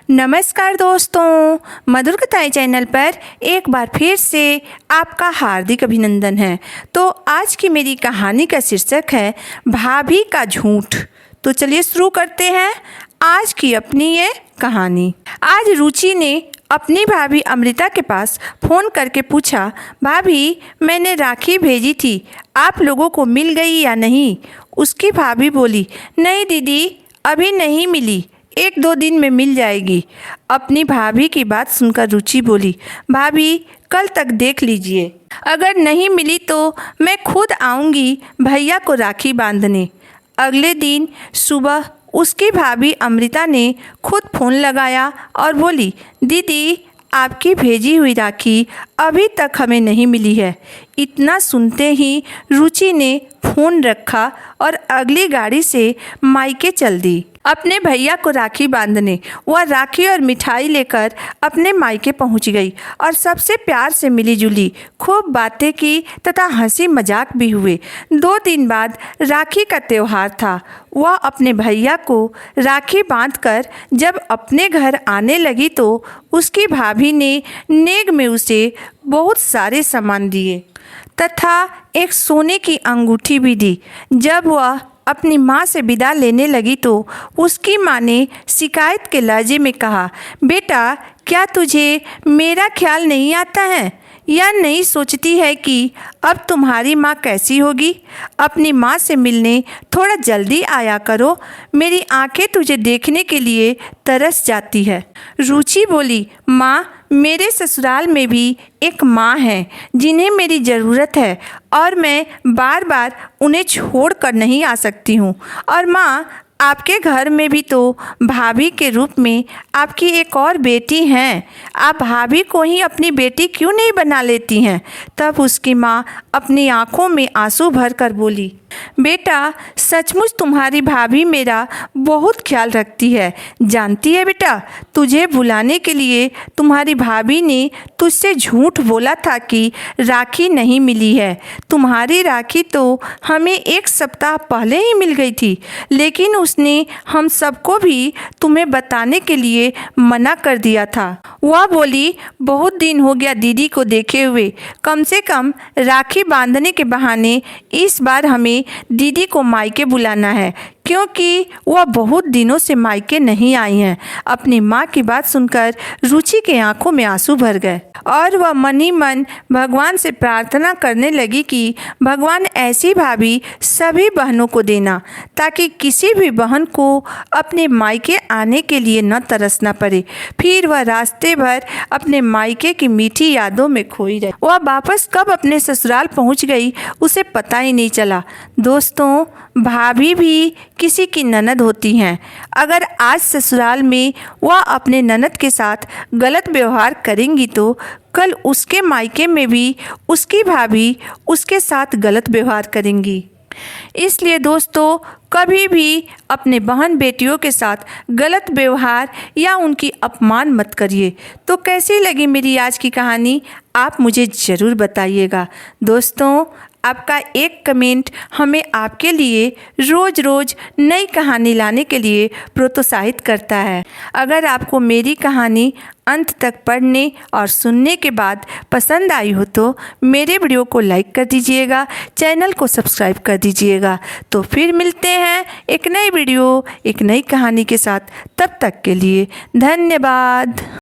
नमस्कार दोस्तों, मधुर कथाएं चैनल पर एक बार फिर से आपका हार्दिक अभिनंदन है। तो आज की मेरी कहानी का शीर्षक है भाभी का झूठ। तो चलिए शुरू करते हैं आज की अपनी ये कहानी। आज रुचि ने अपनी भाभी अमृता के पास फ़ोन करके पूछा, भाभी मैंने राखी भेजी थी, आप लोगों को मिल गई या नहीं? उसकी भाभी बोली, नहीं दीदी, अभी नहीं मिली, 1-2 दिन में मिल जाएगी। अपनी भाभी की बात सुनकर रुचि बोली, भाभी कल तक देख लीजिए, अगर नहीं मिली तो मैं खुद आऊँगी भैया को राखी बांधने। अगले दिन सुबह उसकी भाभी अमृता ने खुद फ़ोन लगाया और बोली, दीदी आपकी भेजी हुई राखी अभी तक हमें नहीं मिली है। इतना सुनते ही रुचि ने फ़ोन रखा और अगली गाड़ी से मायके चल दी अपने भैया को राखी बांधने। वह राखी और मिठाई लेकर अपने मायके पहुंच गई और सबसे प्यार से मिली जुली, खूब बातें की तथा हंसी मजाक भी हुए। 2 दिन बाद राखी का त्यौहार था। वह अपने भैया को राखी बांधकर जब अपने घर आने लगी तो उसकी भाभी ने नेग में उसे बहुत सारे सामान दिए तथा एक सोने की अंगूठी भी दी। जब वह अपनी माँ से विदा लेने लगी तो उसकी माँ ने शिकायत के लहजे में कहा, बेटा क्या तुझे मेरा ख्याल नहीं आता है या नहीं सोचती है कि अब तुम्हारी माँ कैसी होगी? अपनी माँ से मिलने थोड़ा जल्दी आया करो, मेरी आंखें तुझे देखने के लिए तरस जाती है। रुचि बोली, माँ मेरे ससुराल में भी एक माँ है जिन्हें मेरी ज़रूरत है और मैं बार बार उन्हें छोड़ कर नहीं आ सकती हूँ। और माँ आपके घर में भी तो भाभी के रूप में आपकी एक और बेटी हैं, आप भाभी को ही अपनी बेटी क्यों नहीं बना लेती हैं? तब उसकी माँ अपनी आंखों में आंसू भर कर बोली, बेटा सचमुच तुम्हारी भाभी मेरा बहुत ख्याल रखती है। जानती है बेटा, तुझे बुलाने के लिए तुम्हारी भाभी ने तुझसे झूठ बोला था कि राखी नहीं मिली है। तुम्हारी राखी तो हमें 1 सप्ताह पहले ही मिल गई थी, लेकिन उसने हम सबको भी तुम्हें बताने के लिए मना कर दिया था। वह बोली, बहुत दिन हो गया दीदी को देखे हुए, कम से कम राखी बांधने के बहाने इस बार हमें दीदी को मायके बुलाना है, क्योंकि वह बहुत दिनों से मायके नहीं आई हैं। अपनी माँ की बात सुनकर रुचि के आंखों में आंसू भर गए और वह मन ही मन भगवान से प्रार्थना करने लगी कि भगवान ऐसी भाभी सभी बहनों को देना ताकि किसी भी बहन को अपने मायके आने के लिए न तरसना पड़े। फिर वह रास्ते भर अपने मायके की मीठी यादों में खोई रही। वह वापस कब अपने ससुराल पहुंच गई उसे पता ही नहीं चला। दोस्तों, भाभी भी किसी की ननद होती हैं। अगर आज ससुराल में वह अपने ननद के साथ गलत व्यवहार करेंगी तो कल उसके मायके में भी उसकी भाभी उसके साथ गलत व्यवहार करेंगी। इसलिए दोस्तों, कभी भी अपने बहन बेटियों के साथ गलत व्यवहार या उनकी अपमान मत करिए। तो कैसी लगी मेरी आज की कहानी, आप मुझे ज़रूर बताइएगा। दोस्तों, आपका एक कमेंट हमें आपके लिए रोज़ रोज़ नई कहानी लाने के लिए प्रोत्साहित करता है। अगर आपको मेरी कहानी अंत तक पढ़ने और सुनने के बाद पसंद आई हो तो मेरे वीडियो को लाइक कर दीजिएगा, चैनल को सब्सक्राइब कर दीजिएगा। तो फिर मिलते हैं एक नई वीडियो, एक नई कहानी के साथ। तब तक के लिए धन्यवाद।